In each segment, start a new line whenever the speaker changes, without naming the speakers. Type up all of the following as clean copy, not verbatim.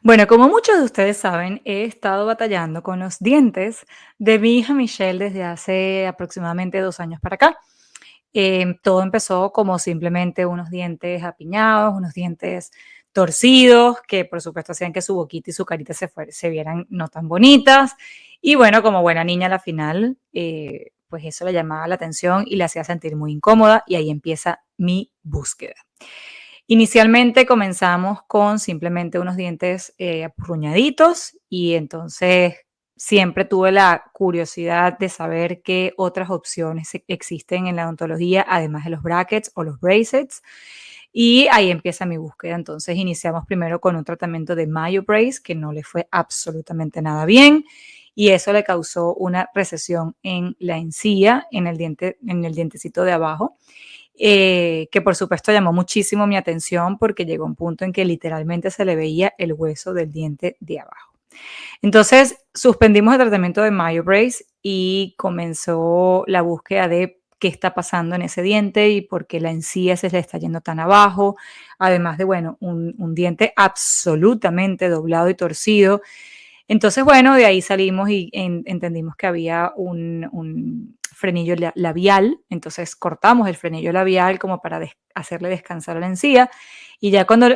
Bueno, como muchos de ustedes saben, he estado batallando con los dientes de mi hija Michelle desde hace aproximadamente 2 años para acá. Todo empezó como simplemente unos dientes apiñados, unos dientes torcidos, que por supuesto hacían que su boquita y su carita se vieran no tan bonitas. Y bueno, como buena niña a la final, pues eso le llamaba la atención y la hacía sentir muy incómoda y ahí empieza mi búsqueda. Inicialmente comenzamos con simplemente unos dientes apurruñaditos y entonces siempre tuve la curiosidad de saber qué otras opciones existen en la odontología, además de los brackets o los braces. Y ahí empieza mi búsqueda. Entonces iniciamos primero con un tratamiento de Mayo Brace que no le fue absolutamente nada bien y eso le causó una recesión en la encía, en el dientecito de abajo, que por supuesto llamó muchísimo mi atención porque llegó un punto en que literalmente se le veía el hueso del diente de abajo. Entonces suspendimos el tratamiento de Mayo Brace y comenzó la búsqueda de qué está pasando en ese diente y por qué la encía se le está yendo tan abajo, además de, bueno, un diente absolutamente doblado y torcido. Entonces, bueno, de ahí salimos y entendimos que había un frenillo labial, entonces cortamos el frenillo labial como para hacerle descansar a la encía y ya cuando,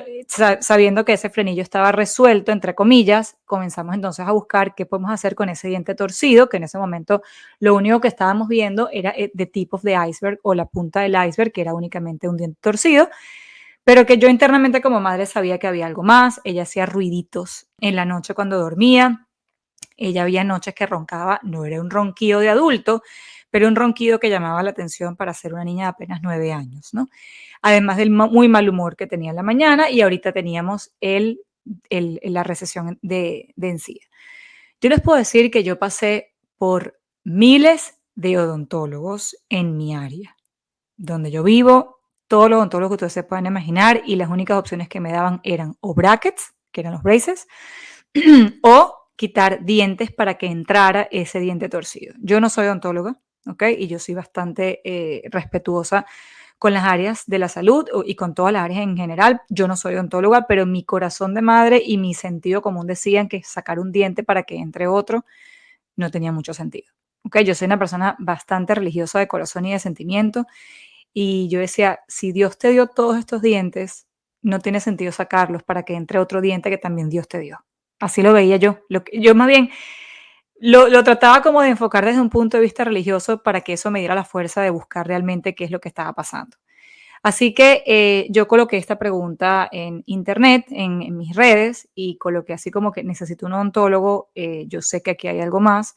sabiendo que ese frenillo estaba resuelto, entre comillas, comenzamos entonces a buscar qué podemos hacer con ese diente torcido, que en ese momento lo único que estábamos viendo era the tip of the iceberg o la punta del iceberg, que era únicamente un diente torcido, pero que yo internamente como madre sabía que había algo más. Ella hacía ruiditos en la noche cuando dormía. Ella había noches que roncaba, no era un ronquido de adulto, pero un ronquido que llamaba la atención para ser una niña de apenas 9 años, ¿no? Además del muy mal humor que tenía en la mañana y ahorita teníamos la recesión de encía. Yo les puedo decir que yo pasé por miles de odontólogos en mi área. Donde yo vivo, todos los odontólogos que ustedes se puedan imaginar y las únicas opciones que me daban eran o brackets, que eran los braces, o quitar dientes para que entrara ese diente torcido. Yo no soy odontóloga, ¿ok? Y yo soy bastante respetuosa con las áreas de la salud y con todas las áreas en general. Yo no soy odontóloga, pero mi corazón de madre y mi sentido común decían que sacar un diente para que entre otro no tenía mucho sentido. ¿Ok? Yo soy una persona bastante religiosa de corazón y de sentimiento y yo decía, si Dios te dio todos estos dientes, no tiene sentido sacarlos para que entre otro diente que también Dios te dio. Así lo veía yo. Yo más bien lo trataba como de enfocar desde un punto de vista religioso para que eso me diera la fuerza de buscar realmente qué es lo que estaba pasando. Así que yo coloqué esta pregunta en internet, en mis redes, y coloqué así como que necesito un odontólogo, yo sé que aquí hay algo más,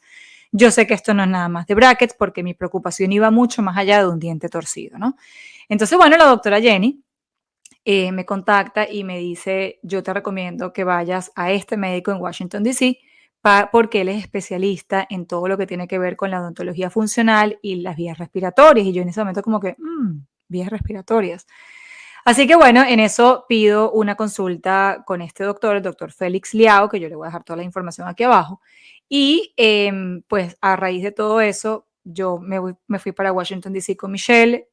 yo sé que esto no es nada más de brackets porque mi preocupación iba mucho más allá de un diente torcido, ¿no? Entonces, bueno, la doctora Jenny me contacta y me dice, yo te recomiendo que vayas a este médico en Washington, D.C., porque él es especialista en todo lo que tiene que ver con la odontología funcional y las vías respiratorias. Y yo en ese momento como que, vías respiratorias. Así que bueno, en eso pido una consulta con este doctor, el doctor Félix Liao, que yo le voy a dejar toda la información aquí abajo. Y pues a raíz de todo eso, yo me fui para Washington, D.C. con Michelle,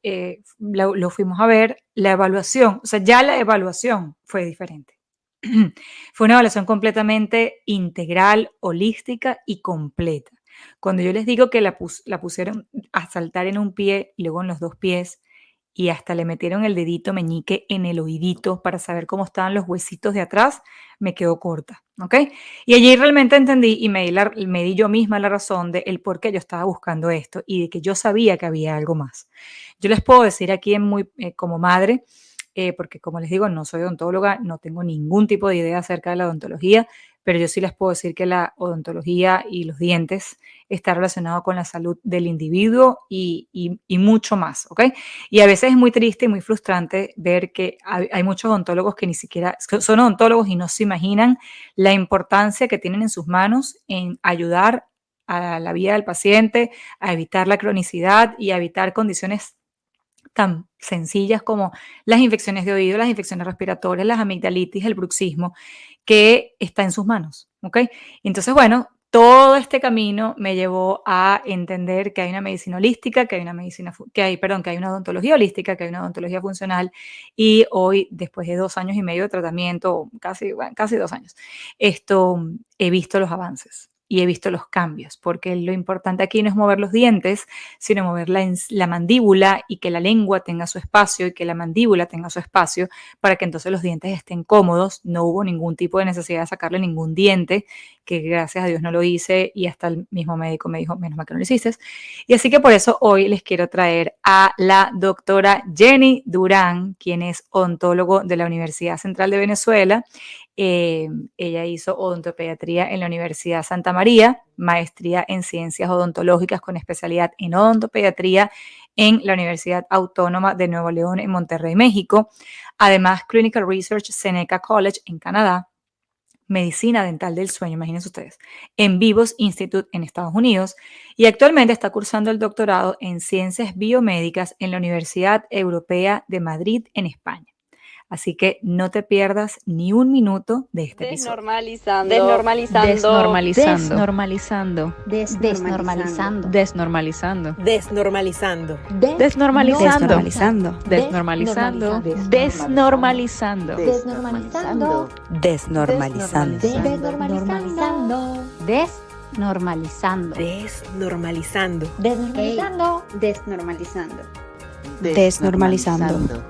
lo fuimos a ver, la evaluación, o sea, ya la evaluación fue diferente. Fue una evaluación completamente integral, holística y completa. Cuando yo les digo que la pusieron a saltar en un pie y luego en los dos pies, y hasta le metieron el dedito meñique en el oídito para saber cómo estaban los huesitos de atrás, me quedó corta, ¿ok? Y allí realmente entendí y me di yo misma la razón de el por qué yo estaba buscando esto y de que yo sabía que había algo más. Yo les puedo decir aquí como madre, porque como les digo, no soy odontóloga, no tengo ningún tipo de idea acerca de la odontología, pero yo sí les puedo decir que la odontología y los dientes está relacionado con la salud del individuo y mucho más, ¿ok? Y a veces es muy triste y muy frustrante ver que hay muchos odontólogos que ni siquiera son odontólogos y no se imaginan la importancia que tienen en sus manos en ayudar a la vida del paciente, a evitar la cronicidad y a evitar condiciones tan sencillas como las infecciones de oído, las infecciones respiratorias, las amigdalitis, el bruxismo, que está en sus manos, ¿ok? Entonces, bueno, todo este camino me llevó a entender que hay una medicina holística, que hay una que hay una odontología holística, que hay una odontología funcional, y hoy, después de 2 años y medio de tratamiento, casi 2 años, he visto los avances y he visto los cambios, porque lo importante aquí no es mover los dientes, sino mover la mandíbula y que la lengua tenga su espacio y que la mandíbula tenga su espacio para que entonces los dientes estén cómodos. No hubo ningún tipo de necesidad de sacarle ningún diente, que gracias a Dios no lo hice, y hasta el mismo médico me dijo, menos mal que no lo hiciste. Y así que por eso hoy les quiero traer a la doctora Jenny Durán, quien es odontólogo de la Universidad Central de Venezuela. Eh, Ella hizo odontopediatría en la Universidad Santa María, maestría en ciencias odontológicas con especialidad en odontopediatría en la Universidad Autónoma de Nuevo León en Monterrey, México. Además, Clinical Research Seneca College en Canadá, Medicina Dental del Sueño, imagínense ustedes, en Vivos Institute en Estados Unidos, y actualmente está cursando el doctorado en Ciencias Biomédicas en la Universidad Europea de Madrid en España. Así que no te pierdas ni un minuto de este episodio.
Desnormalizando.
Desnormalizando.
Desnormalizando.
Desnormalizando.
Desnormalizando.
Desnormalizando.
Desnormalizando.
Desnormalizando.
Desnormalizando.
Desnormalizando.
Desnormalizando.
Desnormalizando.
Desnormalizando.
Desnormalizando.
Desnormalizando.
Desnormalizando.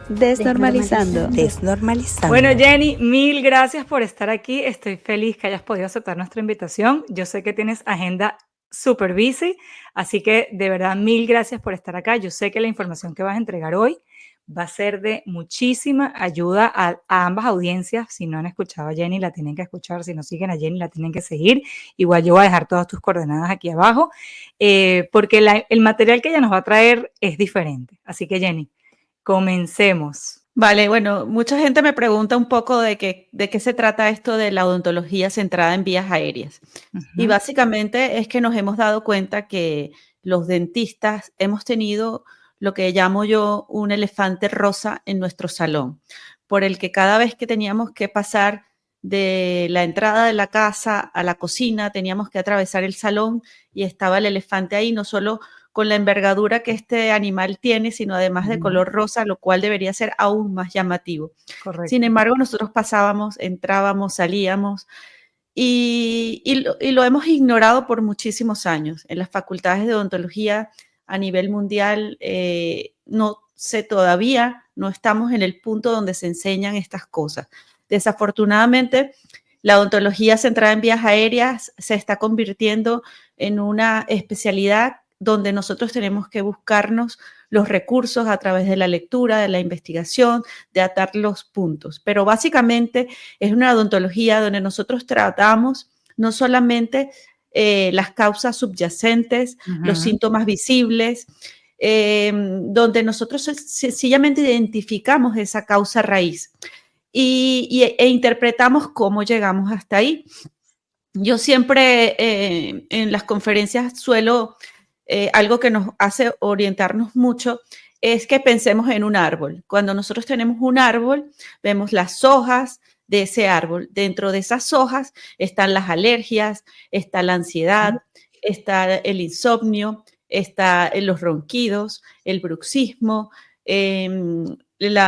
Desnormalizando.
Desnormalizando.
Bueno, Jenny, mil gracias por estar aquí. Estoy feliz que hayas podido aceptar nuestra invitación. Yo sé que tienes agenda súper busy, así que de verdad mil gracias por estar acá. Yo sé que la información que vas a entregar hoy va a ser de muchísima ayuda a ambas audiencias. Si no han escuchado a Jenny, la tienen que escuchar. Si no siguen a Jenny, la tienen que seguir. Igual yo voy a dejar todas tus coordenadas aquí abajo, porque el material que ella nos va a traer es diferente. Así que, Jenny, comencemos.
Vale, bueno, mucha gente me pregunta un poco de qué se trata esto de la odontología centrada en vías aéreas. Y básicamente es que nos hemos dado cuenta que los dentistas hemos tenido lo que llamo yo un elefante rosa en nuestro salón, por el que cada vez que teníamos que pasar de la entrada de la casa a la cocina, teníamos que atravesar el salón y estaba el elefante ahí, no solo con la envergadura que este animal tiene, sino además de color rosa, lo cual debería ser aún más llamativo.
Correcto.
Sin embargo, nosotros pasábamos, entrábamos, salíamos y lo hemos ignorado por muchísimos años. En las facultades de odontología a nivel mundial, no sé, todavía no estamos en el punto donde se enseñan estas cosas. Desafortunadamente, la odontología centrada en vías aéreas se está convirtiendo en una especialidad donde nosotros tenemos que buscarnos los recursos a través de la lectura, de la investigación, de atar los puntos. Pero básicamente es una odontología donde nosotros tratamos no solamente las causas subyacentes, los síntomas visibles, donde nosotros sencillamente identificamos esa causa raíz e interpretamos cómo llegamos hasta ahí. Yo siempre en las conferencias suelo, algo que nos hace orientarnos mucho es que pensemos en un árbol. Cuando nosotros tenemos un árbol, vemos las hojas de ese árbol. Dentro de esas hojas están las alergias, está la ansiedad, está el insomnio, está los ronquidos, el bruxismo,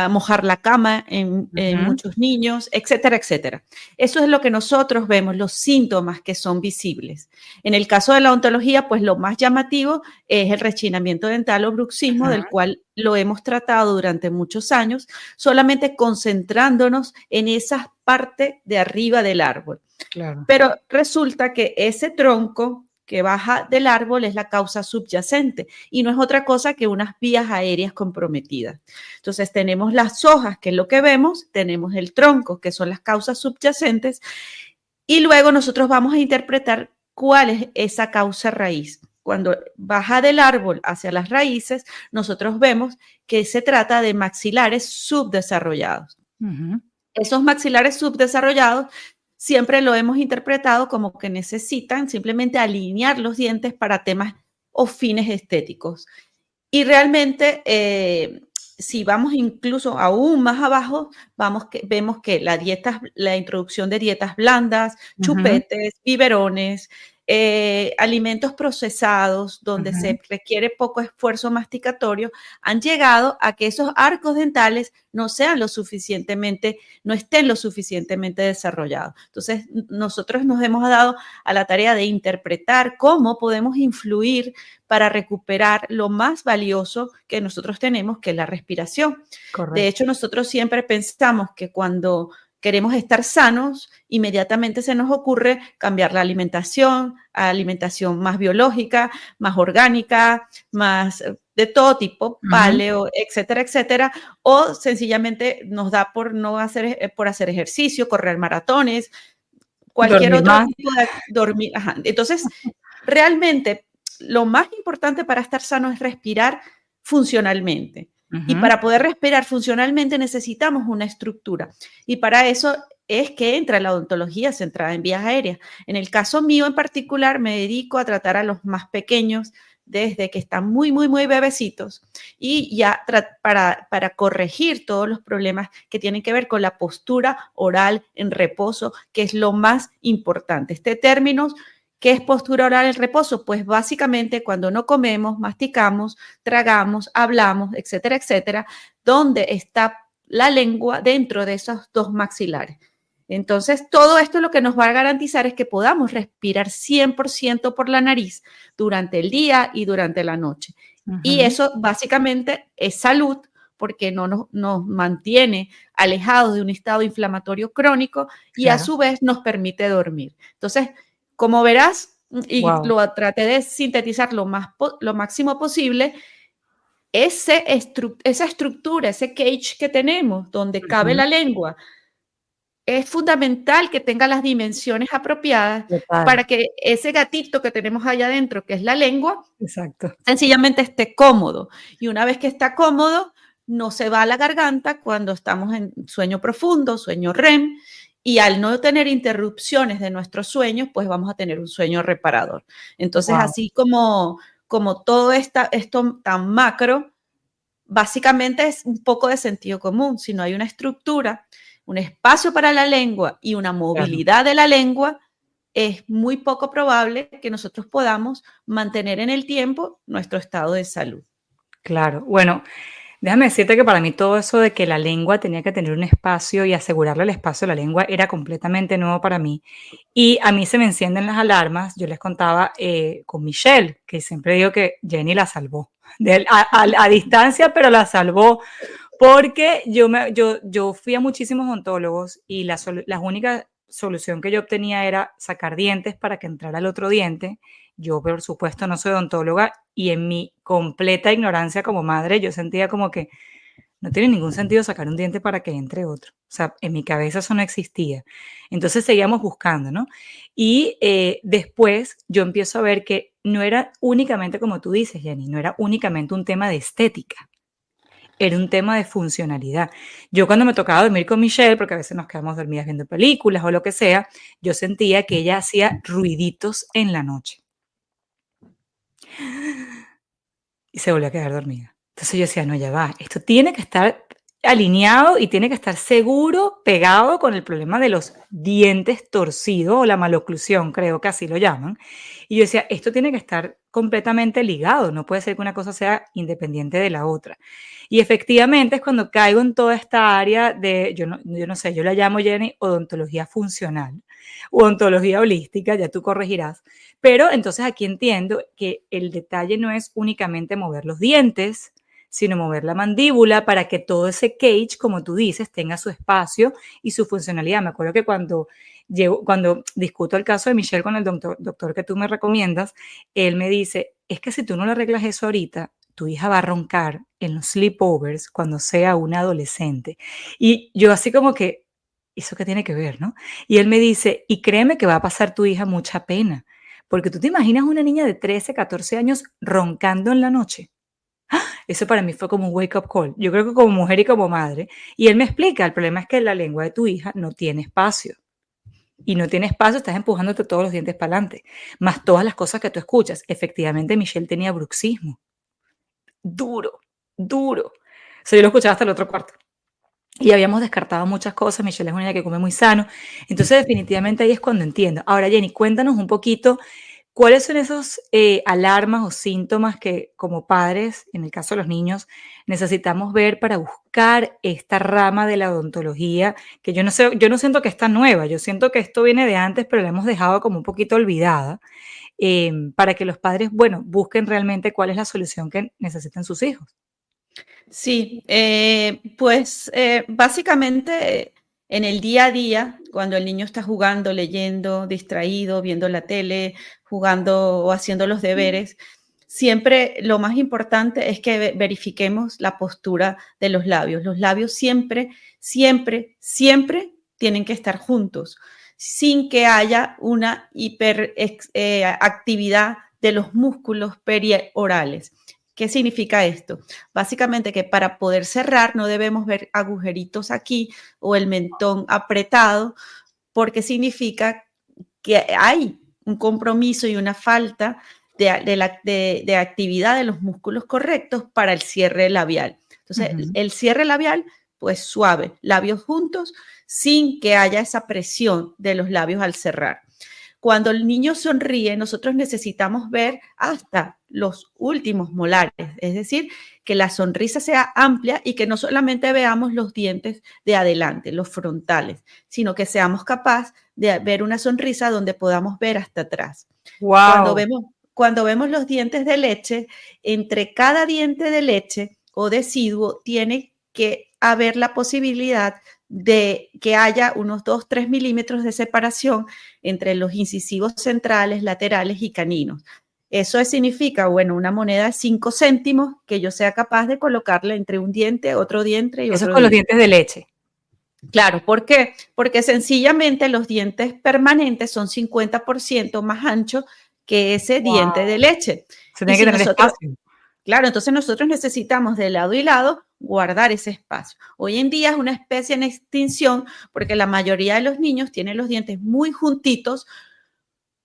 mojar la cama en muchos niños, etcétera, etcétera. Eso es lo que nosotros vemos, los síntomas que son visibles. En el caso de la odontología, pues lo más llamativo es el rechinamiento dental o bruxismo, del cual lo hemos tratado durante muchos años, solamente concentrándonos en esa parte de arriba del árbol.
Claro.
Pero resulta que ese tronco que baja del árbol es la causa subyacente y no es otra cosa que unas vías aéreas comprometidas. Entonces tenemos las hojas, que es lo que vemos, tenemos el tronco, que son las causas subyacentes, y luego nosotros vamos a interpretar cuál es esa causa raíz. Cuando baja del árbol hacia las raíces, nosotros vemos que se trata de maxilares subdesarrollados. Esos maxilares subdesarrollados siempre lo hemos interpretado como que necesitan simplemente alinear los dientes para temas o fines estéticos. Y realmente si vamos incluso aún más abajo, vemos que la introducción de dietas blandas,
Ujú,
chupetes, biberones, alimentos procesados donde
ujú.
se requiere poco esfuerzo masticatorio, han llegado a que esos arcos dentales no estén lo suficientemente desarrollados. Entonces, nosotros nos hemos dado a la tarea de interpretar cómo podemos influir para recuperar lo más valioso que nosotros tenemos, que es la respiración. De
Correcto.
hecho, nosotros siempre pensamos que cuando queremos estar sanos, inmediatamente se nos ocurre cambiar la alimentación a alimentación más biológica, más orgánica, más de todo tipo,
Ujú.
paleo, etcétera, etcétera, o sencillamente nos da por no hacer, por hacer ejercicio, correr maratones, cualquier
Dormir
otro
más.
tipo de dormir. Ajá. Entonces, realmente lo más importante para estar sano es respirar funcionalmente. Y
Ujú.
para poder respirar funcionalmente necesitamos una estructura. Y para eso es que entra la odontología centrada en vías aéreas. En el caso mío en particular, me dedico a tratar a los más pequeños desde que están muy, muy, muy bebecitos y ya para corregir todos los problemas que tienen que ver con la postura oral en reposo, que es lo más importante. Este término, ¿qué es postura oral en reposo? Pues básicamente cuando no comemos, masticamos, tragamos, hablamos, etcétera, etcétera, donde está la lengua dentro de esos dos maxilares. Entonces, todo esto lo que nos va a garantizar es que podamos respirar 100% por la nariz durante el día y durante la noche. Y
Ujú.
eso básicamente es salud porque no nos mantiene alejados de un estado inflamatorio crónico y a
Claro.
su vez nos permite dormir. Entonces, como verás, y
Wow.
lo traté de sintetizar lo máximo posible, esa estructura, ese cage que tenemos donde cabe
Ujú.
la lengua, es fundamental que tenga las dimensiones apropiadas
Total.
para que ese gatito que tenemos allá adentro, que es la lengua,
Exacto.
sencillamente esté cómodo. Y una vez que está cómodo, no se va a la garganta cuando estamos en sueño profundo, sueño REM, y al no tener interrupciones de nuestros sueños, pues vamos a tener un sueño reparador. Entonces,
Wow.
así como todo esto tan macro, básicamente es un poco de sentido común. Si no hay una estructura, un espacio para la lengua y una
Claro.
movilidad de la lengua, es muy poco probable que nosotros podamos mantener en el tiempo nuestro estado de salud.
Claro. Bueno, déjame decirte que para mí todo eso de que la lengua tenía que tener un espacio y asegurarle el espacio a la lengua era completamente nuevo para mí. Y a mí se me encienden las alarmas. Yo les contaba con Michelle, que siempre digo que Jenny la salvó. A distancia, pero la salvó. Porque yo fui a muchísimos odontólogos y la única solución que yo obtenía era sacar dientes para que entrara el otro diente. Yo, por supuesto, no soy odontóloga y en mi completa ignorancia como madre, yo sentía como que no tiene ningún sentido sacar un diente para que entre otro. O sea, en mi cabeza eso no existía. Entonces seguíamos buscando, ¿no? Y después yo empiezo a ver que no era únicamente como tú dices, Jenny, no era únicamente un tema de estética, era un tema de funcionalidad. Yo cuando me tocaba dormir con Michelle, porque a veces nos quedamos dormidas viendo películas o lo que sea, yo sentía que ella hacía ruiditos en la noche y se volvía a quedar dormida. Entonces yo decía, no, ya va, esto tiene que estar alineado y tiene que estar seguro, pegado con el problema de los dientes torcidos o la maloclusión, creo que así lo llaman. Y yo decía, esto tiene que estar completamente ligado, no puede ser que una cosa sea independiente de la otra. Y efectivamente es cuando caigo en toda esta área de, yo no sé, yo la llamo, Jenny, odontología funcional, odontología holística, ya tú corregirás. Pero entonces aquí entiendo que el detalle no es únicamente mover los dientes, sino mover la mandíbula para que todo ese cage, como tú dices, tenga su espacio y su funcionalidad. Me acuerdo que cuando discuto el caso de Michelle con el doctor que tú me recomiendas, él me dice, es que si tú no le arreglas eso ahorita, tu hija va a roncar en los sleepovers cuando sea una adolescente. Y yo así como que, ¿eso qué tiene que ver, no? Y él me dice, y créeme que va a pasar tu hija mucha pena, porque tú te imaginas una niña de 13, 14 años roncando en la noche. Eso para mí fue como un wake up call. Yo creo que como mujer y como madre. Y él me explica, el problema es que la lengua de tu hija no tiene espacio. Y no tiene espacio, estás empujándote todos los dientes para adelante. Más todas las cosas que tú escuchas. Efectivamente, Michelle tenía bruxismo. Duro, duro. sea, yo lo escuchaba hasta el otro cuarto. Y habíamos descartado muchas cosas. Michelle es una niña que come muy sano. Entonces, definitivamente ahí es cuando entiendo. Ahora, Jenny, cuéntanos un poquito cuáles son esos alarmas o síntomas que como padres, en el caso de los niños, necesitamos ver para buscar esta rama de la odontología, que yo no sé, yo no siento que está nueva, yo siento que esto viene de antes, pero la hemos dejado como un poquito olvidada, para que los padres, bueno, busquen realmente cuál es la solución que necesitan sus hijos.
Sí, pues básicamente en el día a día, cuando el niño está jugando, leyendo, distraído, viendo la tele, jugando o haciendo los deberes, siempre lo más importante es que verifiquemos la postura de los labios. Los labios siempre, siempre, siempre tienen que estar juntos, sin que haya una hiperactividad de los músculos periorales. ¿Qué significa esto? Básicamente que para poder cerrar no debemos ver agujeritos aquí o el mentón apretado, porque significa que hay un compromiso y una falta de actividad de los músculos correctos para el cierre labial. Entonces, el cierre labial, pues suave, labios juntos, sin que haya esa presión de los labios al cerrar. Cuando el niño sonríe, nosotros necesitamos ver hasta los últimos molares, es decir, que la sonrisa sea amplia y que no solamente veamos los dientes de adelante, los frontales, sino que seamos capaces de ver una sonrisa donde podamos ver hasta atrás.
Wow.
Cuando vemos los dientes de leche, entre cada diente de leche o deciduo tiene que haber la posibilidad de que haya unos 2-3 milímetros de separación entre los incisivos centrales, laterales y caninos. Eso significa, bueno, una moneda de 5 céntimos que yo sea capaz de colocarla entre un diente, otro diente y otro diente.
Eso es con los dientes de leche.
Claro, ¿por qué? Porque sencillamente los dientes permanentes son 50% más anchos que ese diente de leche.
Se tiene que tener espacio.
Claro, entonces nosotros necesitamos de lado y lado guardar ese espacio. Hoy en día es una especie en extinción porque la mayoría de los niños tienen los dientes muy juntitos.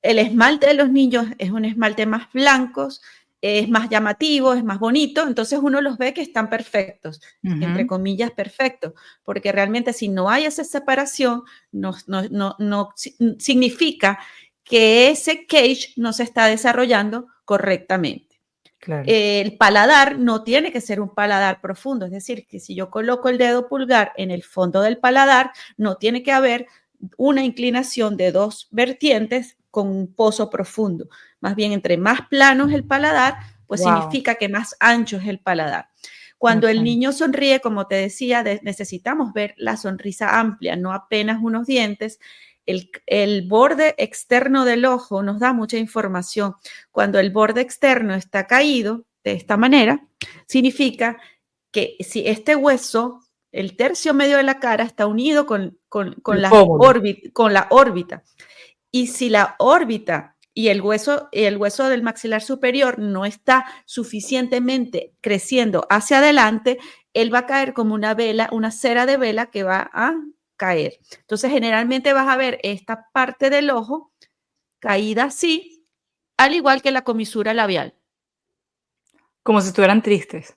El esmalte de los niños es un esmalte más blanco, es más llamativo, es más bonito, entonces uno los ve que están perfectos, entre comillas perfectos, porque realmente si no hay esa separación, no significa que ese cage no se está desarrollando correctamente.
Claro.
El paladar no tiene que ser un paladar profundo, es decir, que si yo coloco el dedo pulgar en el fondo del paladar, no tiene que haber una inclinación de 2 vertientes con un pozo profundo. Más bien, entre más plano es el paladar, pues significa que más ancho es el paladar. Cuando el niño sonríe, como te decía, necesitamos ver la sonrisa amplia, no apenas unos dientes. El borde externo del ojo nos da mucha información. Cuando el borde externo está caído de esta manera, significa que si este hueso, el tercio medio de la cara, está unido con la órbita. Y si la órbita y el hueso del maxilar superior no está suficientemente creciendo hacia adelante, él va a caer como una vela, una cera de vela que va a caer. Entonces, generalmente vas a ver esta parte del ojo caída así, al igual que la comisura labial.
Como si estuvieran tristes.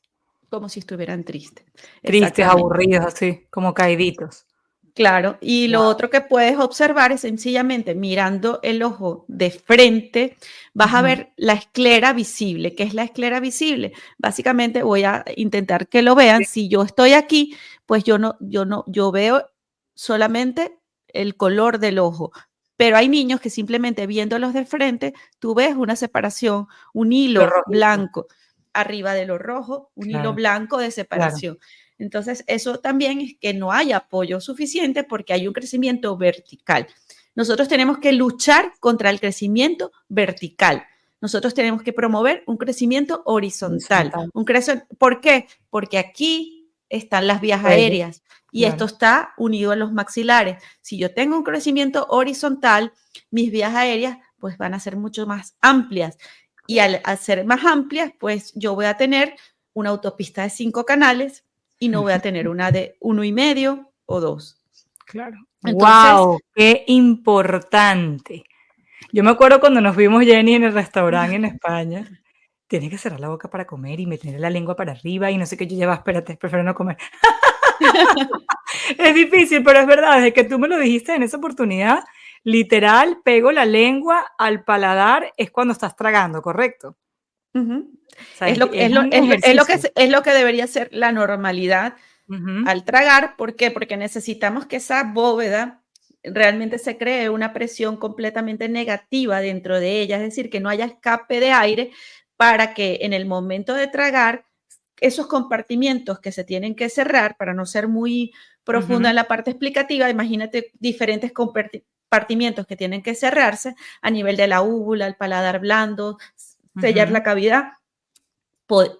Como si estuvieran tristes.
Tristes, aburridos, así, como caíditos.
Claro, y lo otro que puedes observar es sencillamente mirando el ojo de frente, vas a ver la esclera visible. ¿Qué es la esclera visible? Básicamente voy a intentar que lo vean. Si yo estoy aquí, pues yo veo solamente el color del ojo. Pero hay niños que simplemente viéndolos de frente, tú ves una separación, un hilo blanco arriba de lo rojo, un hilo blanco de separación. Claro. Entonces, eso también es que no hay apoyo suficiente porque hay un crecimiento vertical. Nosotros tenemos que luchar contra el crecimiento vertical. Nosotros tenemos que promover un crecimiento horizontal. ¿Por qué? Porque aquí están las vías aéreas y esto está unido a los maxilares. Si yo tengo un crecimiento horizontal, mis vías aéreas pues van a ser mucho más amplias. Y al ser más amplias, pues yo voy a tener una autopista de 5 canales y no voy a tener una de 1,5 o 2.
Claro. Entonces, ¡wow! ¡Qué importante! Yo me acuerdo cuando nos vimos, Jenny, en el restaurante en España. tienes que cerrar la boca para comer y meter la lengua para arriba y no sé qué. Yo ya va, espérate, prefiero no comer. Es difícil, pero es verdad, desde que tú me lo dijiste en esa oportunidad, literal, pego la lengua al paladar, es cuando estás tragando, ¿correcto?
Ujú.
O sea,
Es lo,
es
es lo-
un
es lo-
ejercicio.
es lo que debería ser la normalidad
Ujú,
al tragar. ¿Por qué? Porque necesitamos que esa bóveda realmente se cree una presión completamente negativa dentro de ella, es decir, que no haya escape de aire para que en el momento de tragar esos compartimientos que se tienen que cerrar, para no ser muy profunda
ujú,
en la parte explicativa, imagínate diferentes compartimientos que tienen que cerrarse a nivel de la úvula, el paladar blando, sellar
ujú.
la cavidad.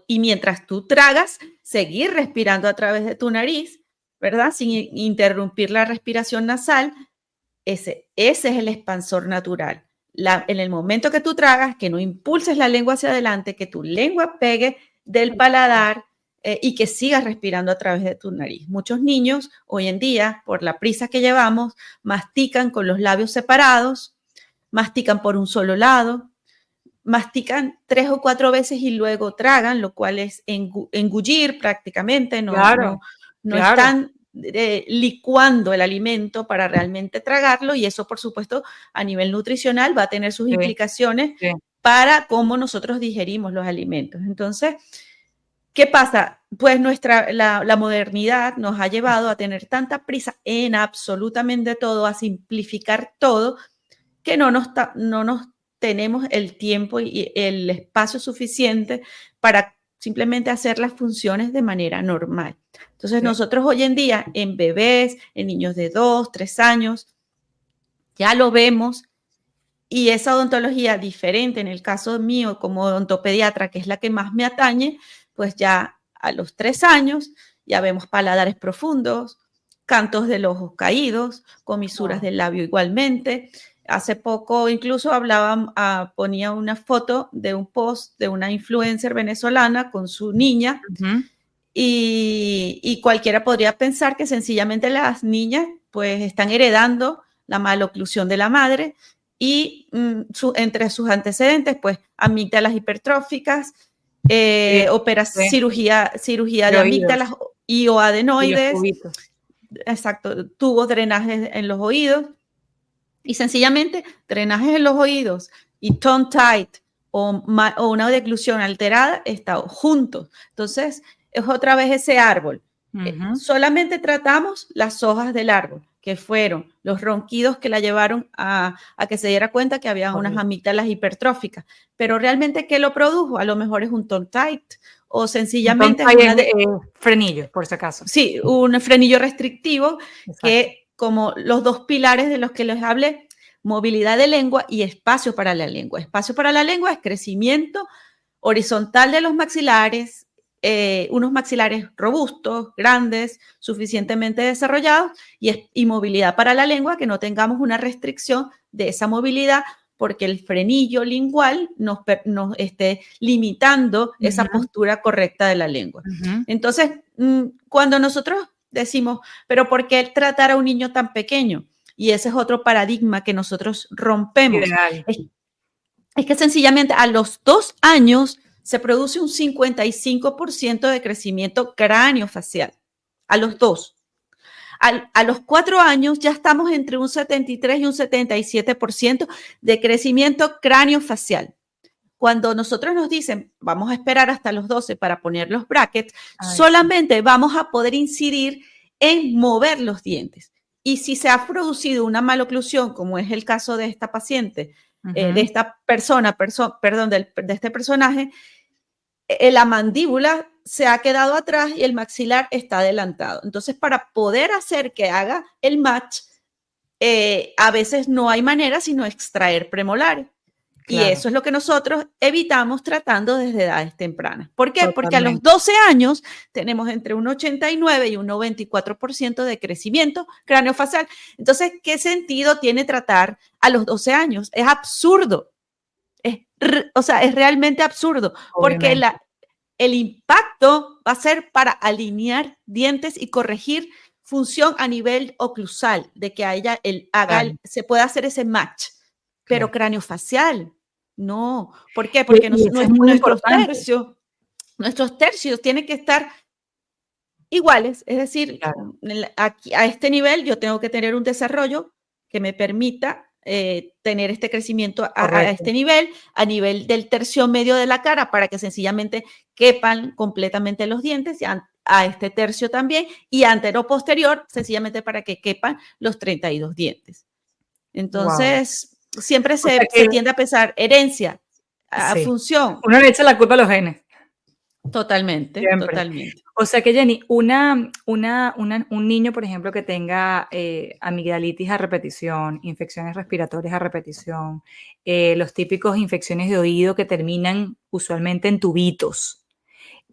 Y mientras tú tragas, seguir respirando a través de tu nariz, ¿verdad? Sin interrumpir la respiración nasal. Ese es el expansor natural. En el momento que tú tragas, que no impulses la lengua hacia adelante, que tu lengua pegue del paladar y que sigas respirando a través de tu nariz. Muchos niños hoy en día, por la prisa que llevamos, mastican con los labios separados, mastican por un solo lado, mastican 3 o 4 veces y luego tragan, lo cual es engullir prácticamente,
Claro,
no
claro.
están licuando el alimento para realmente tragarlo, y eso, por supuesto, a nivel nutricional va a tener sus
Sí,
implicaciones
sí.
para cómo nosotros digerimos los alimentos. Entonces, ¿qué pasa? Pues la modernidad nos ha llevado a tener tanta prisa en absolutamente todo, a simplificar todo, que no nos tenemos el tiempo y el espacio suficiente para simplemente hacer las funciones de manera normal. Entonces,
Sí.
nosotros hoy en día, en bebés, en niños de 2, 3 años, ya lo vemos, y esa odontología diferente, en el caso mío como odontopediatra, que es la que más me atañe, pues ya a los 3 años ya vemos paladares profundos, cantos de los ojos caídos, comisuras
Wow.
del labio igualmente. Hace poco incluso ponía una foto de un post de una influencer venezolana con su niña,
Ujú.
y cualquiera podría pensar que sencillamente las niñas pues están heredando la maloclusión de la madre, y entre sus antecedentes pues amígdalas hipertróficas,
Sí, sí.
cirugía
De
de
oídos
amígdalas y o
y los
adenoides,
tubitos.
exacto, tubos drenajes en los oídos, y sencillamente drenajes en los oídos y tongue tight o una oclusión alterada están juntos. Entonces, es otra vez ese árbol.
Ujú.
Solamente tratamos las hojas del árbol, que fueron los ronquidos que la llevaron a que se diera cuenta que había unas
Correcto.
amígdalas hipertróficas. Pero realmente, ¿qué lo produjo? A lo mejor es un tongue tight o
Entonces,
sencillamente es
ahí es frenillo, por si acaso.
sí, un frenillo restrictivo,
Exacto.
que como los dos pilares de los que les hablé, movilidad de lengua y espacio para la lengua. Espacio para la lengua es crecimiento horizontal de los maxilares, unos maxilares robustos, grandes, suficientemente desarrollados, y movilidad para la lengua, que no tengamos una restricción de esa movilidad, porque el frenillo lingual nos esté limitando esa
Ujú,
postura correcta de la lengua.
ujú.
Entonces, cuando nosotros decimos, pero ¿por qué tratar a un niño tan pequeño? Y ese es otro paradigma que nosotros rompemos.
Ideal.
Es que sencillamente a los 2 años se produce un 55% de crecimiento craneofacial. A los 2. A los 4 años ya estamos entre un 73 y un 77% de crecimiento craneofacial. Cuando nosotros nos dicen, vamos a esperar hasta los 12 para poner los brackets,
Ay, sí.
solamente vamos a poder incidir en mover los dientes. Y si se ha producido una maloclusión, como es el caso de esta paciente, de
Ujú.
esta perdón, de este personaje, la mandíbula se ha quedado atrás y el maxilar está adelantado. Entonces, para poder hacer que haga el match, a veces no hay manera sino extraer premolares. Y
Claro,
eso es lo que nosotros evitamos tratando desde edades tempranas. ¿Por qué? Porque a los
totalmente.
12 años tenemos entre un 89 y un 94% de crecimiento craneofacial. Entonces, ¿qué sentido tiene tratar a los 12 años? Es absurdo. O sea, es realmente absurdo, porque
Obviamente.
el impacto va a ser para alinear dientes y corregir función a nivel oclusal, de que a ella
Claro,
se pueda hacer ese match, pero
claro.
craneofacial. No, ¿por qué? Porque
Y eso es muy importante.
nuestros tercios tienen que estar iguales, es decir,
Claro,
aquí, a este nivel yo tengo que tener un desarrollo que me permita tener este crecimiento a
correcto.
este nivel, a nivel del tercio medio de la cara, para que sencillamente quepan completamente los dientes, y a este tercio también, y antero-posterior, sencillamente para que quepan los 32 dientes.
Wow.
Entonces, siempre
O sea
se
que
tiende a pensar herencia, a
sí,
función,
uno le echa la culpa a los genes,
totalmente,
siempre.
totalmente.
O sea que, Jenny, un niño, por ejemplo, que tenga amigdalitis a repetición, infecciones respiratorias a repetición, los típicos infecciones de oído que terminan usualmente en tubitos.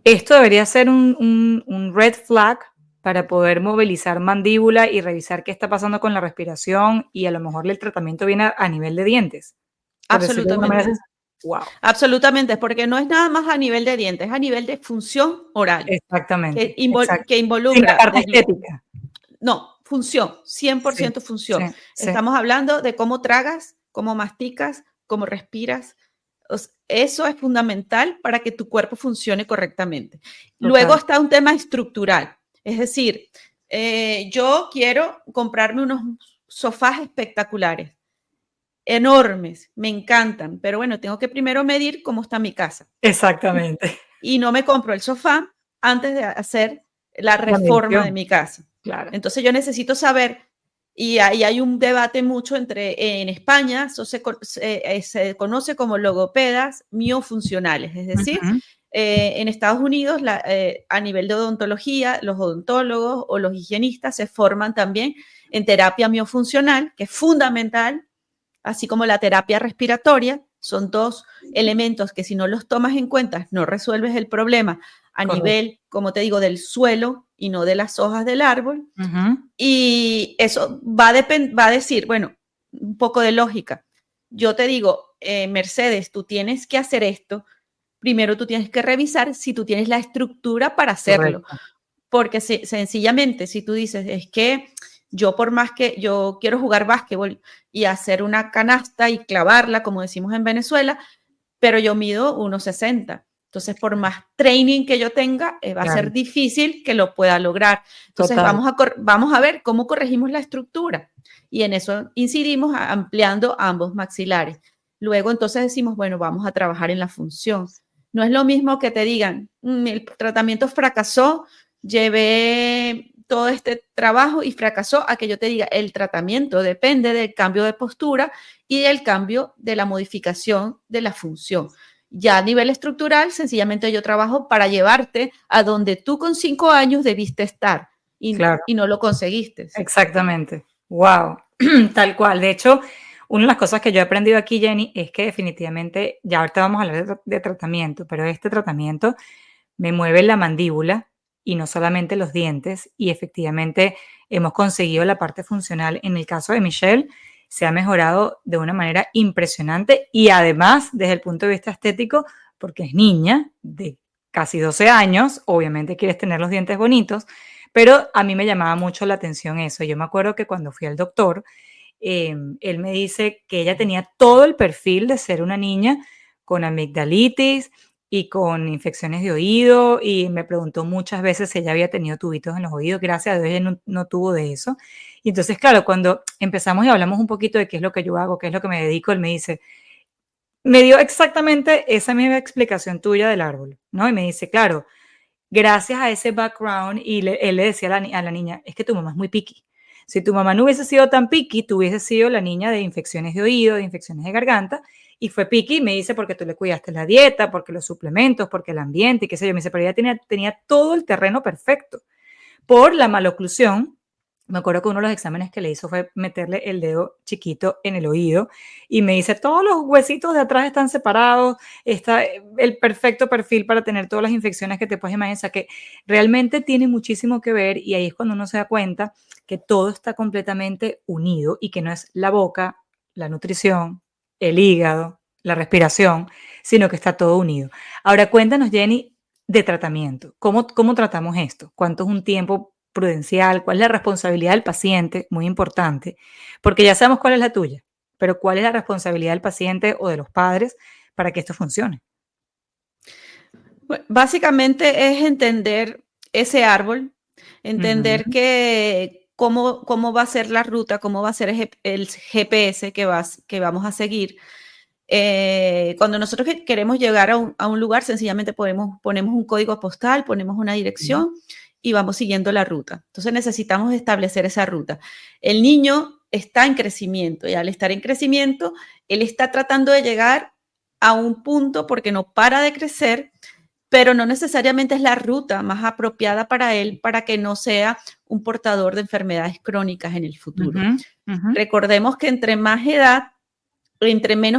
Esto debería ser un red flag para poder movilizar mandíbula y revisar qué está pasando con la respiración y a lo mejor el tratamiento viene a nivel de dientes, por decirlo de alguna manera.
Absolutamente.
Wow,
Absolutamente, porque no es nada más a nivel de dientes, es a nivel de función oral,
exactamente,
que
exacto. Sin la
involucra,
parte estética.
no, función,
Sí,
100%
sí,
función.
sí,
Estamos hablando de cómo tragas, cómo masticas, cómo respiras. Eso es fundamental para que tu cuerpo funcione correctamente. Luego
total.
está un tema estructural, es decir, yo quiero comprarme unos sofás espectaculares, enormes, me encantan, pero bueno, tengo que primero medir cómo está mi casa.
Exactamente.
Y no me compro el sofá antes de hacer la
La
reforma de
medición,
mi casa.
claro.
Entonces yo necesito saber, y ahí hay un debate mucho en España, eso se conoce como logopedas miofuncionales, es decir,
Ujú,
en Estados Unidos, a nivel de odontología, los odontólogos o los higienistas se forman también en terapia miofuncional, que es fundamental, así como la terapia respiratoria. Son dos elementos que si no los tomas en cuenta no resuelves el problema a
correcto.
nivel, como te digo, del suelo y no de las hojas del árbol.
Ujú,
Y eso va a decir, bueno, un poco de lógica. Yo te digo, Mercedes, tú tienes que hacer esto. Primero tú tienes que revisar si tú tienes la estructura para hacerlo.
correcto.
Porque sencillamente, si tú dices, es que yo por más que yo quiero jugar básquetbol y hacer una canasta y clavarla, como decimos en Venezuela, pero yo mido 1,60. Entonces, por más training que yo tenga, va a ser
Claro,
difícil que lo pueda lograr. Entonces,
total.
vamos a ver cómo corregimos la estructura. Y en eso incidimos ampliando ambos maxilares. Luego, entonces decimos, bueno, vamos a trabajar en la función. No es lo mismo que te digan, el tratamiento fracasó, llevé todo este trabajo y fracasó, a que yo te diga, el tratamiento depende del cambio de postura y del cambio de la modificación de la función. Ya a nivel estructural, sencillamente yo trabajo para llevarte a donde tú con 5 años debiste estar
Claro,
y no lo conseguiste.
exactamente. Wow, tal cual. De hecho, una de las cosas que yo he aprendido aquí, Jenny, es que definitivamente, ya ahorita vamos a hablar de tratamiento, pero este tratamiento me mueve la mandíbula y no solamente los dientes, y efectivamente hemos conseguido la parte funcional. En el caso de Michelle, se ha mejorado de una manera impresionante y además desde el punto de vista estético, porque es niña de casi 12 años, obviamente quieres tener los dientes bonitos, pero a mí me llamaba mucho la atención eso. Yo me acuerdo que cuando fui al doctor, él me dice que ella tenía todo el perfil de ser una niña con amigdalitis y con infecciones de oído, y me preguntó muchas veces si ella había tenido tubitos en los oídos. Gracias a Dios ella no tuvo de eso. Y entonces, claro, cuando empezamos y hablamos un poquito de qué es lo que yo hago, qué es lo que me dedico, él me dice, me dio exactamente esa misma explicación tuya del árbol, ¿no? Y me dice, claro, gracias a ese background, y él le decía a la niña, es que tu mamá es muy picky. Si tu mamá no hubiese sido tan picky, tú hubieses sido la niña de infecciones de oído, de infecciones de garganta, y fue picky, y me dice, porque tú le cuidaste la dieta, porque los suplementos, porque el ambiente, y qué sé yo. Me dice, pero ella tenía todo el terreno perfecto. Por la maloclusión, me acuerdo que uno de los exámenes que le hizo fue meterle el dedo chiquito en el oído y me dice, todos los huesitos de atrás están separados, está el perfecto perfil para tener todas las infecciones que te puedes imaginar. O sea, que realmente tiene muchísimo que ver, y ahí es cuando uno se da cuenta que todo está completamente unido y que no es la boca, la nutrición, el hígado, la respiración, sino que está todo unido. Ahora cuéntanos, Jenny, de tratamiento. ¿Cómo tratamos esto? ¿Cuánto es un tiempo prudencial? ¿Cuál es la responsabilidad del paciente? Muy importante, porque ya sabemos cuál es la tuya. pero ¿cuál es la responsabilidad del paciente o de los padres para que esto funcione?
Básicamente es entender ese árbol, entender
Ujú,
que cómo va a ser la ruta, cómo va a ser el GPS que vamos a seguir. Cuando nosotros queremos llegar a un lugar, sencillamente ponemos un código postal, ponemos una
ujú,
dirección y vamos siguiendo la ruta. Entonces necesitamos establecer esa ruta. El niño está en crecimiento y al estar en crecimiento, él está tratando de llegar a un punto porque no para de crecer, pero no necesariamente es la ruta más apropiada para él para que no sea un portador de enfermedades crónicas en el futuro.
ujú, ujú,
Recordemos que entre menos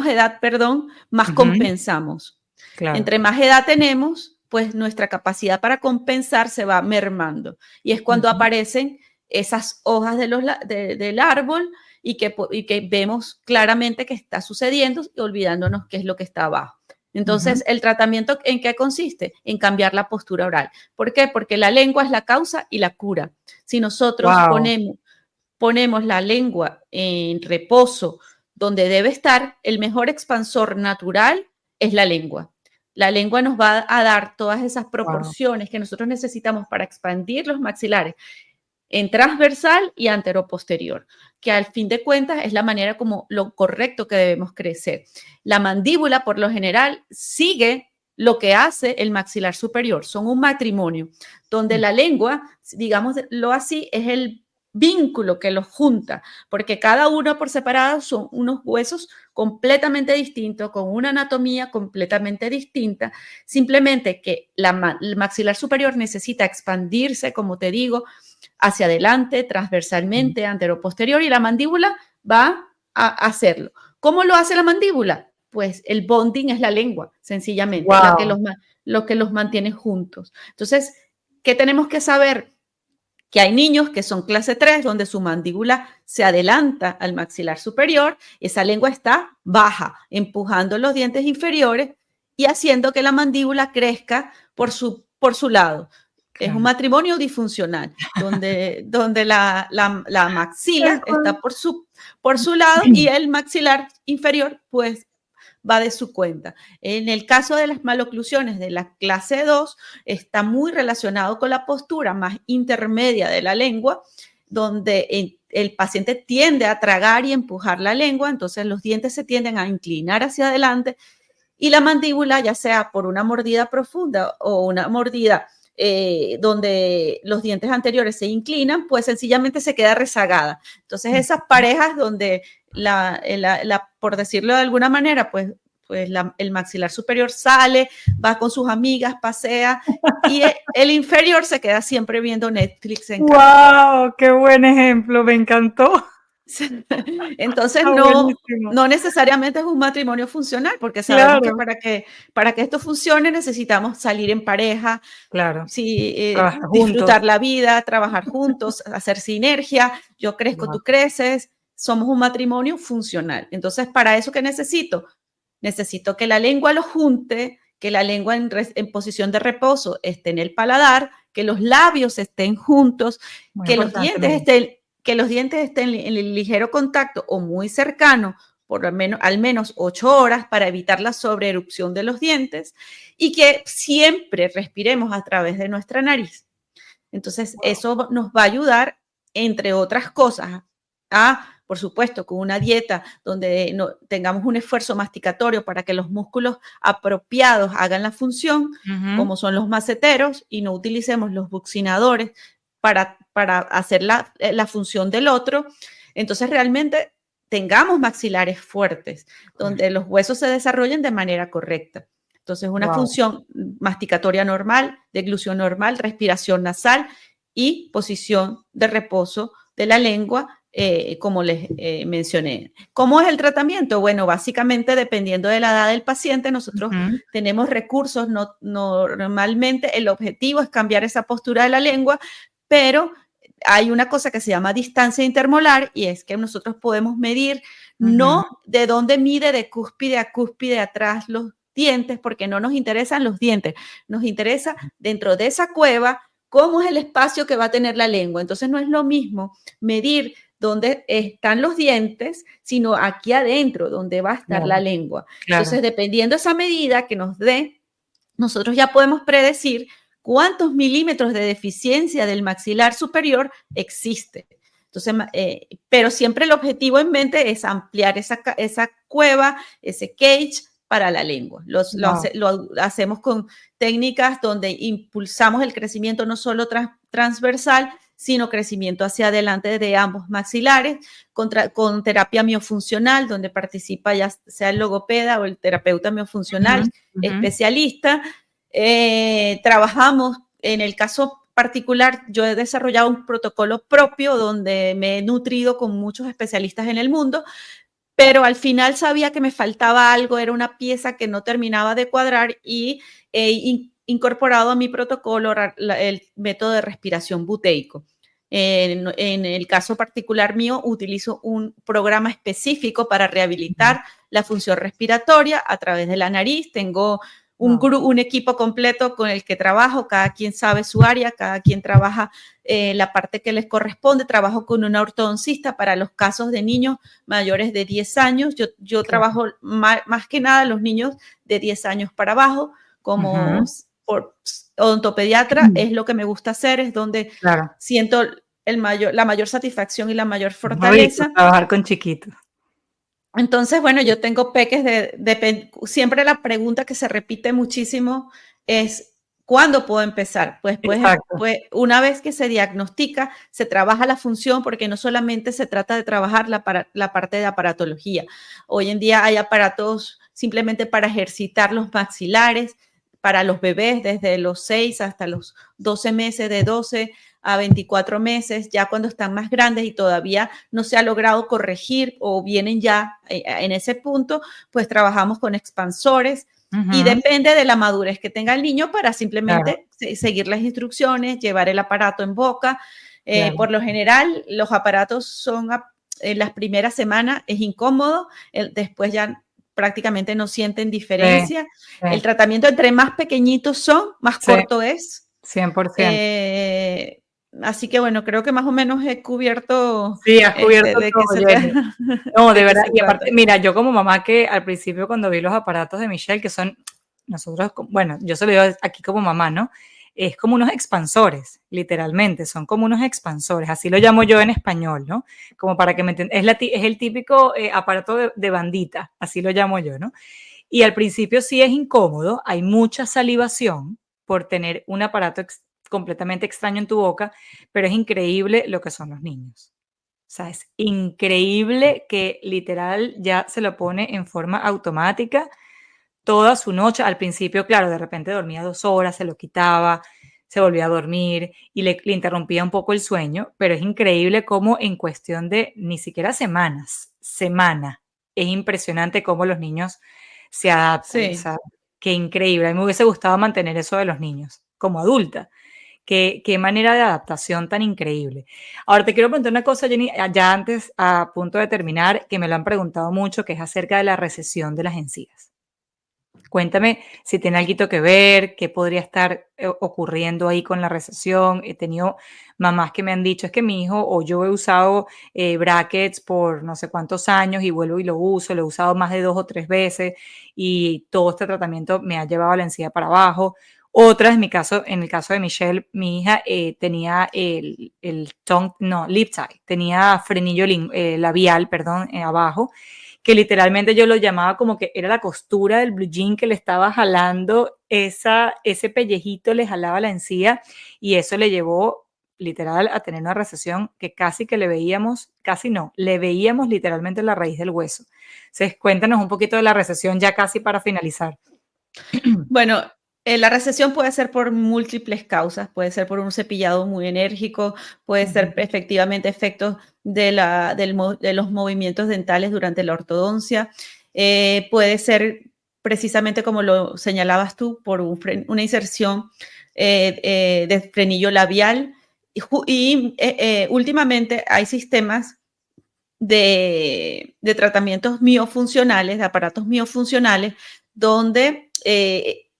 edad, perdón, más
ujú,
compensamos.
claro.
Entre más edad tenemos, pues nuestra capacidad para compensar se va mermando. Y es cuando
Ujú,
aparecen esas hojas del árbol y que vemos claramente que está sucediendo y olvidándonos qué es lo que está abajo.
ujú.
Entonces, ¿el tratamiento en qué consiste? En cambiar la postura oral. ¿Por qué? Porque la lengua es la causa y la cura. Si nosotros
Wow,
ponemos la lengua en reposo donde debe estar, el mejor expansor natural es la lengua. La lengua nos va a dar todas esas
wow.
proporciones que nosotros necesitamos para expandir los maxilares en transversal y anteroposterior, que al fin de cuentas es la manera como lo correcto que debemos crecer. La mandíbula, por lo general, sigue lo que hace el maxilar superior. Son un matrimonio, donde la lengua, digámoslo así, es el vínculo que los junta, porque cada uno por separado son unos huesos completamente distintos, con una anatomía completamente distinta, simplemente que el maxilar superior necesita expandirse, como te digo, hacia adelante, transversalmente, anteroposterior, y la mandíbula va a hacerlo. ¿Cómo lo hace la mandíbula? Pues el bonding es la lengua, sencillamente,
Wow.
lo que los mantiene juntos. Entonces, ¿qué tenemos que saber? Que hay niños que son clase 3, donde su mandíbula se adelanta al maxilar superior, esa lengua está baja, empujando los dientes inferiores y haciendo que la mandíbula crezca por su lado. Es un
Claro.
matrimonio disfuncional, donde la
Tal
maxila
cual.
está por su lado y el maxilar inferior, pues va de su cuenta. En el caso de las maloclusiones de la clase 2, está muy relacionado con la postura más intermedia de la lengua, donde el paciente tiende a tragar y empujar la lengua, entonces los dientes se tienden a inclinar hacia adelante y la mandíbula, ya sea por una mordida profunda o una mordida donde los dientes anteriores se inclinan, pues sencillamente se queda rezagada. Entonces esas parejas donde por decirlo de alguna manera, pues el maxilar superior sale, va con sus amigas, pasea y el inferior se queda siempre viendo Netflix en casa.
Wow, qué buen ejemplo, me encantó.
Entonces
Está buenísimo.
no necesariamente es un matrimonio funcional, porque sabemos que
Claro,
para que esto funcione necesitamos salir en pareja,
claro.
sí,
Trabajar
disfrutar
juntos.
la vida, trabajar juntos, hacer sinergia, yo crezco,
Guau.
tú creces, somos un matrimonio funcional. Entonces, ¿para eso qué necesito? Necesito que la lengua lo junte, que la lengua en posición de reposo esté en el paladar, que los labios estén juntos,
Muy
que los
importante,
dientes
mira.
estén, que los dientes estén en el ligero contacto o muy cercano, por al menos 8 horas para evitar la sobreerupción de los dientes y que siempre respiremos a través de nuestra nariz. Entonces, eso nos va a ayudar, entre otras cosas, por supuesto, con una dieta donde tengamos un esfuerzo masticatorio para que los músculos apropiados hagan la función,
Ujú.
como son los maceteros, y no utilicemos los buccinadores para hacer la función del otro. Entonces, realmente tengamos maxilares fuertes, donde los huesos se desarrollen de manera correcta. Entonces, una
Wow.
función masticatoria normal, deglución normal, respiración nasal y posición de reposo de la lengua, como les mencioné. ¿Cómo es el tratamiento? Bueno, básicamente dependiendo de la edad del paciente, nosotros
Ujú.
tenemos recursos. Normalmente el objetivo es cambiar esa postura de la lengua, pero hay una cosa que se llama distancia intermolar y es que nosotros podemos medir
Ujú.
no de dónde mide de cúspide a cúspide atrás los dientes, porque no nos interesan los dientes, nos interesa dentro de esa cueva cómo es el espacio que va a tener la lengua. Entonces no es lo mismo medir donde están los dientes, sino aquí adentro, donde va a estar la lengua. Entonces, dependiendo de esa medida que nos dé, nosotros ya podemos predecir cuántos milímetros de deficiencia del maxilar superior existe. Entonces, pero siempre el objetivo en mente es ampliar esa cueva, ese cage para la lengua. Lo hacemos con técnicas donde impulsamos el crecimiento no solo transversal, sino crecimiento hacia adelante de ambos maxilares, con terapia miofuncional, donde participa ya sea el logopeda o el terapeuta miofuncional especialista. Trabajamos, en el caso particular, yo he desarrollado un protocolo propio donde me he nutrido con muchos especialistas en el mundo, pero al final sabía que me faltaba algo, era una pieza que no terminaba de cuadrar y he incorporado a mi protocolo el método de respiración buteico. En el caso particular mío, utilizo un programa específico para rehabilitar la función respiratoria a través de la nariz. Tengo un equipo completo con el que trabajo, cada quien sabe su área, cada quien trabaja la parte que les corresponde. Trabajo con una ortodoncista para los casos de niños mayores de 10 años. Yo trabajo más que nada los niños de 10 años para abajo, como por odontopediatra, es lo que me gusta hacer, es donde siento la mayor satisfacción y la mayor fortaleza.
Trabajar con chiquitos.
Entonces, bueno, yo tengo peques siempre la pregunta que se repite muchísimo es, ¿cuándo puedo empezar? Pues una vez que se diagnostica, se trabaja la función, porque no solamente se trata de trabajar la parte de aparatología. Hoy en día hay aparatos simplemente para ejercitar los maxilares, para los bebés desde los 6 hasta los 12 meses, de 12 a 24 meses, ya cuando están más grandes y todavía no se ha logrado corregir o vienen ya en ese punto, pues trabajamos con expansores y depende de la madurez que tenga el niño para simplemente seguir las instrucciones, llevar el aparato en boca. Por lo general, los aparatos son en las primeras semanas es incómodo, después ya prácticamente no sienten diferencia. El tratamiento entre más pequeñitos son, más corto es.
100%.
Así que bueno, creo que más o menos he cubierto.
Sí, has cubierto todo, no, de verdad. Y aparte, mira, yo como mamá que al principio cuando vi los aparatos de Michelle, que son nosotros, bueno, yo se lo digo aquí como mamá, ¿no? Es como unos expansores, literalmente, son como unos expansores, así lo llamo yo en español, ¿no? Como para que me entiendan, es el típico aparato de bandita, así lo llamo yo, ¿no? Y al principio sí es incómodo, hay mucha salivación por tener un aparato completamente extraño en tu boca, pero es increíble lo que son los niños. O sea, es increíble que literal ya se lo pone en forma automática toda su noche. Al principio, claro, de repente dormía 2 horas, se lo quitaba, se volvía a dormir y le interrumpía un poco el sueño, pero es increíble cómo en cuestión de ni siquiera semana, es impresionante cómo los niños se adaptan.
Sí.
O sea, qué increíble. A mí me hubiese gustado mantener eso de los niños como adulta. Qué manera de adaptación tan increíble. Ahora te quiero preguntar una cosa, Jenny, ya antes, a punto de terminar, que me lo han preguntado mucho, que es acerca de la recesión de las encías. Cuéntame si tiene algo que ver, qué podría estar ocurriendo ahí con la recesión. He tenido mamás que me han dicho, es que mi hijo o yo he usado brackets por no sé cuántos años y vuelvo y lo uso, lo he usado más de 2 o 3 veces y todo este tratamiento me ha llevado la encía para abajo. Otras, en el caso de Michelle, mi hija tenía lip tie, tenía frenillo labial, abajo, que literalmente yo lo llamaba como que era la costura del blue jean que le estaba jalando, ese pellejito le jalaba la encía y eso le llevó literal a tener una recesión que casi que le veíamos literalmente la raíz del hueso. Entonces, cuéntanos un poquito de la recesión ya casi para finalizar.
Bueno, la recesión puede ser por múltiples causas, puede ser por un cepillado muy enérgico, puede ser efectivamente efectos de los movimientos dentales durante la ortodoncia, puede ser precisamente como lo señalabas tú, por una inserción de frenillo labial y últimamente hay sistemas de tratamientos miofuncionales, de aparatos miofuncionales, donde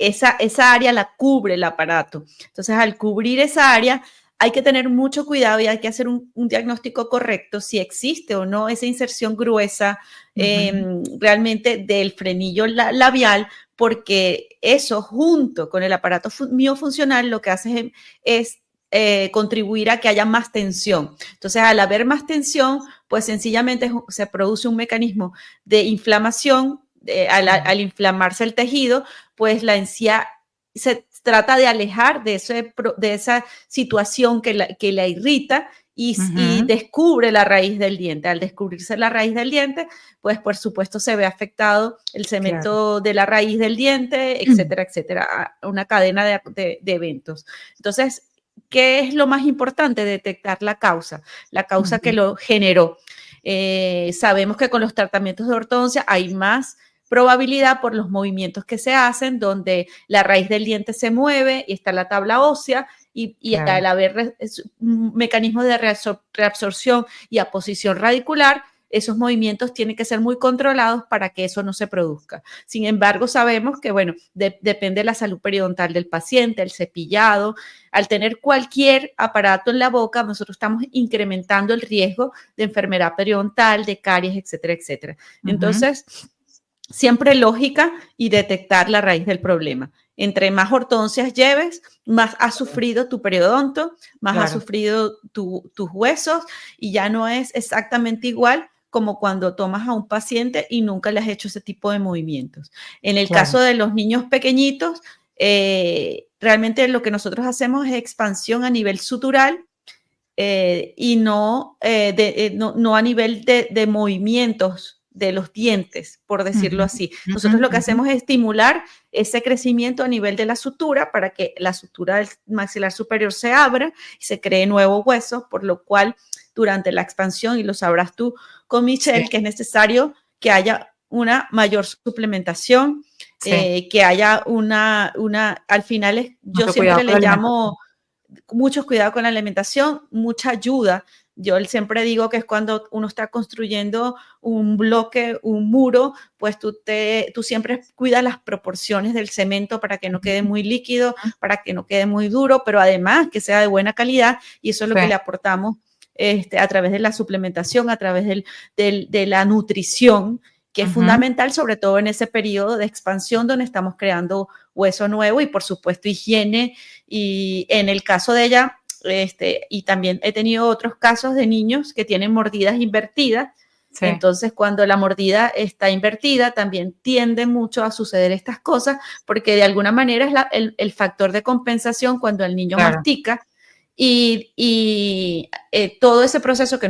esa área la cubre el aparato. Entonces, al cubrir esa área, hay que tener mucho cuidado y hay que hacer un diagnóstico correcto si existe o no esa inserción gruesa realmente del frenillo labial, porque eso junto con el aparato miofuncional lo que hace es contribuir a que haya más tensión. Entonces, al haber más tensión, pues sencillamente se produce un mecanismo de inflamación. Al inflamarse el tejido, pues la encía se trata de alejar de esa situación que la irrita y descubre la raíz del diente. Al descubrirse la raíz del diente, pues por supuesto se ve afectado el cemento de la raíz del diente, etcétera, etcétera, una cadena de eventos. Entonces, ¿qué es lo más importante? Detectar la causa que lo generó. Sabemos que con los tratamientos de ortodoncia hay más probabilidad por los movimientos que se hacen, donde la raíz del diente se mueve y está la tabla ósea, y al haber mecanismos de reabsorción y aposición radicular, esos movimientos tienen que ser muy controlados para que eso no se produzca. Sin embargo, sabemos que, bueno, depende de la salud periodontal del paciente, el cepillado. Al tener cualquier aparato en la boca, nosotros estamos incrementando el riesgo de enfermedad periodontal, de caries, etcétera, etcétera. Entonces, siempre lógica y detectar la raíz del problema. Entre más ortodoncias lleves, más ha sufrido tu periodonto, más ha sufrido tus huesos, y ya no es exactamente igual como cuando tomas a un paciente y nunca le has hecho ese tipo de movimientos. En el caso de los niños pequeñitos, realmente lo que nosotros hacemos es expansión a nivel sutural, y no a nivel de movimientos de los dientes, por decirlo así. Nosotros lo que hacemos es estimular ese crecimiento a nivel de la sutura para que la sutura del maxilar superior se abra y se cree nuevo hueso, por lo cual durante la expansión, y lo sabrás tú con Michelle, que es necesario que haya una mayor suplementación, que haya al final yo siempre le llamo mucho cuidado con la alimentación, mucha ayuda. Yo siempre digo que es cuando uno está construyendo un bloque, un muro, pues tú siempre cuidas las proporciones del cemento para que no quede muy líquido, para que no quede muy duro, pero además que sea de buena calidad, y eso es lo que le aportamos a través de la suplementación, a través de la nutrición, que es fundamental, sobre todo en ese periodo de expansión donde estamos creando hueso nuevo, y por supuesto higiene. Y en el caso de ella, y también he tenido otros casos de niños que tienen mordidas invertidas. Entonces, cuando la mordida está invertida, también tiende mucho a suceder estas cosas, porque de alguna manera es el factor de compensación cuando el niño mastica. Y todo ese proceso que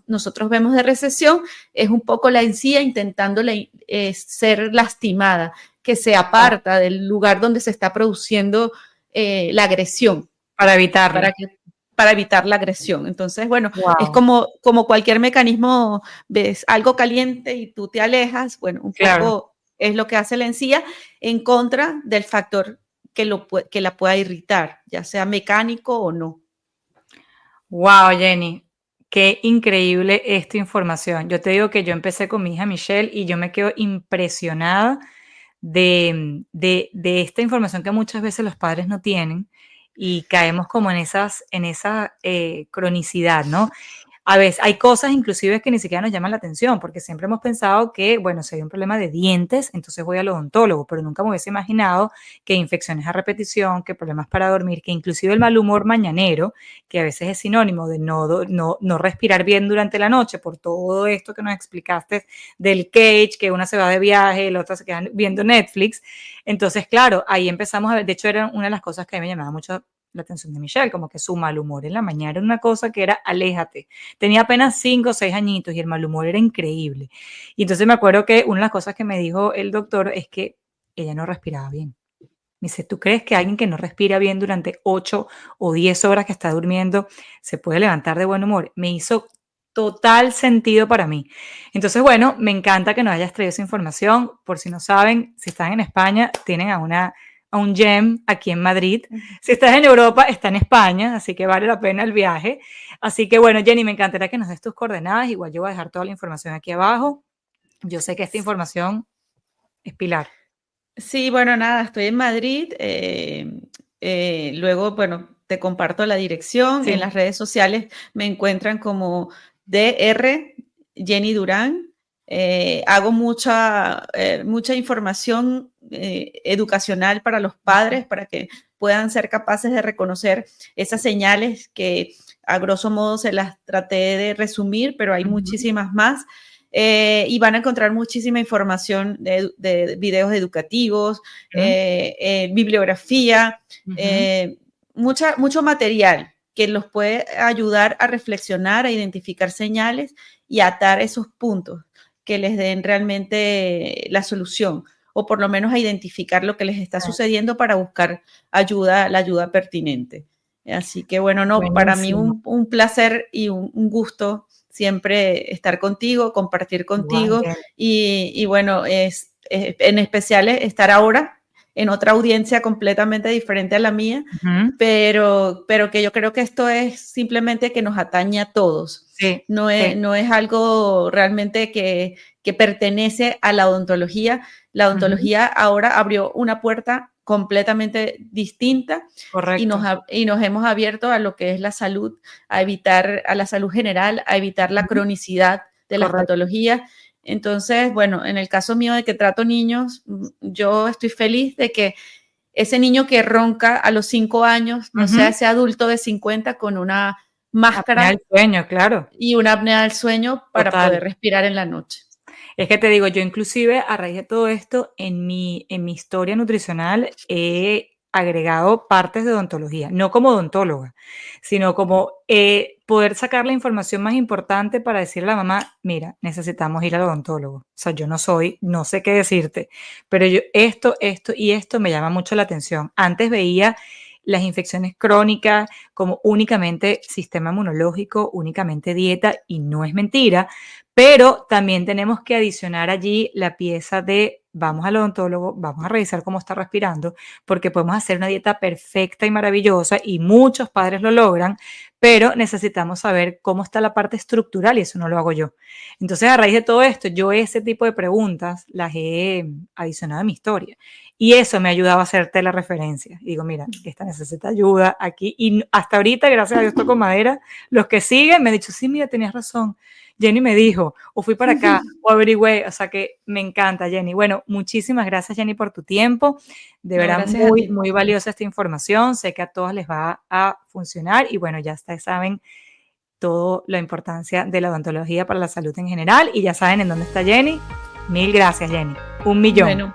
nosotros vemos de recesión es un poco la encía intentando ser lastimada, que se aparta del lugar donde se está produciendo la agresión.
Para evitarla.
Para evitar la agresión. Entonces, bueno, es como cualquier mecanismo, ves algo caliente y tú te alejas, bueno, un poco es lo que hace la encía en contra del factor que la pueda irritar, ya sea mecánico o no.
Wow, Jenny, qué increíble esta información. Yo te digo que yo empecé con mi hija Michelle y yo me quedo impresionada de esta información que muchas veces los padres no tienen, y caemos como en esa cronicidad, ¿no? A veces hay cosas inclusive que ni siquiera nos llaman la atención, porque siempre hemos pensado que, bueno, si hay un problema de dientes, entonces voy al odontólogo, pero nunca me hubiese imaginado que infecciones a repetición, que problemas para dormir, que inclusive el mal humor mañanero, que a veces es sinónimo de no respirar bien durante la noche, por todo esto que nos explicaste del cage, que una se va de viaje, la otra se queda viendo Netflix. Entonces, claro, ahí empezamos a ver, de hecho era una de las cosas que a mí me llamaba mucho la atención de Michelle, como que su mal humor en la mañana era una cosa que era aléjate. Tenía apenas 5 o 6 añitos y el mal humor era increíble. Y entonces me acuerdo que una de las cosas que me dijo el doctor es que ella no respiraba bien. Me dice, ¿tú crees que alguien que no respira bien durante 8 o 10 horas que está durmiendo se puede levantar de buen humor? Me hizo total sentido para mí. Entonces, bueno, me encanta que nos hayas traído esa información. Por si no saben, si están en España, tienen a un GEM aquí en Madrid. Si estás en Europa, está en España, así que vale la pena el viaje. Así que bueno, Jenny, me encantaría que nos des tus coordenadas. Igual yo voy a dejar toda la información aquí abajo. Yo sé que esta información es pilar.
Sí, bueno, nada, estoy en Madrid. Luego, bueno, te comparto la dirección.
Sí.
En las redes sociales me encuentran como Dr. Jenny Durán. Hago mucha información educacional para los padres, para que puedan ser capaces de reconocer esas señales que a grosso modo se las traté de resumir, pero hay muchísimas más. Y van a encontrar muchísima información de videos educativos, bibliografía, mucho material que los puede ayudar a reflexionar, a identificar señales y a atar esos puntos que les den realmente la solución, o por lo menos a identificar lo que les está sucediendo para buscar la ayuda pertinente. Así que bueno, para mí un placer y un gusto siempre estar contigo, compartir contigo, y bueno, en especial estar ahora en otra audiencia completamente diferente a la mía, pero que yo creo que esto es simplemente que nos atañe a todos.
Sí,
no es algo realmente que pertenece a la odontología. La odontología ahora abrió una puerta completamente distinta.
Correcto.
Y nos hemos abierto a lo que es la salud, a la salud general, a evitar la cronicidad de las patologías. Entonces, bueno, en el caso mío de que trato niños, yo estoy feliz de que ese niño que ronca a los 5 años no sea ese adulto de 50 con una máscara
apnea del sueño, claro.
Y una apnea del sueño para poder respirar en la noche.
Es que te digo, yo inclusive a raíz de todo esto, en mi historia nutricional he agregado partes de odontología, no como odontóloga, sino como poder sacar la información más importante para decirle a la mamá, mira, necesitamos ir al odontólogo. O sea, yo no sé qué decirte, pero esto y esto me llama mucho la atención. Antes veía las infecciones crónicas como únicamente sistema inmunológico, únicamente dieta, y no es mentira, pero también tenemos que adicionar allí la pieza de vamos al odontólogo, vamos a revisar cómo está respirando, porque podemos hacer una dieta perfecta y maravillosa y muchos padres lo logran, pero necesitamos saber cómo está la parte estructural y eso no lo hago yo. Entonces, a raíz de todo esto, yo ese tipo de preguntas las he adicionado a mi historia y eso me ayudaba a hacerte la referencia. Y digo, mira, esta necesita ayuda aquí y hasta ahorita, gracias a Dios, toco madera, los que siguen me han dicho, sí, mira, tenías razón. Jenny me dijo, o fui para acá, o averigüé, o sea que me encanta, Jenny. Bueno, muchísimas gracias, Jenny, por tu tiempo. De verdad, muy, muy valiosa esta información. Sé que a todos les va a funcionar y bueno, ya ustedes saben toda la importancia de la odontología para la salud en general y ya saben en dónde está Jenny. Mil gracias, Jenny. 1.000.000.
Bueno,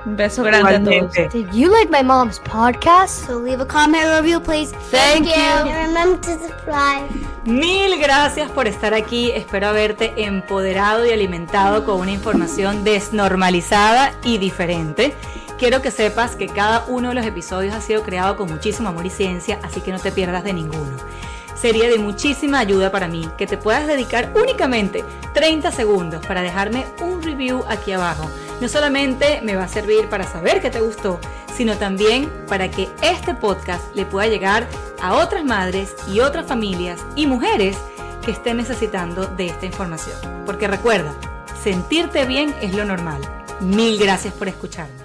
un beso grande
Igualmente.
a todos.
Did you like my mom's podcast? So leave a comment or review, please. Thank you. And remember to subscribe.
Mil gracias por estar aquí. Espero haberte empoderado y alimentado con una información desnormalizada y diferente. Quiero que sepas que cada uno de los episodios ha sido creado con muchísimo amor y ciencia, así que no te pierdas de ninguno. Sería de muchísima ayuda para mí que te puedas dedicar únicamente 30 segundos para dejarme un review aquí abajo. No solamente me va a servir para saber que te gustó, sino también para que este podcast le pueda llegar a otras madres y otras familias y mujeres que estén necesitando de esta información. Porque recuerda, sentirte bien es lo normal. Mil gracias por escucharme.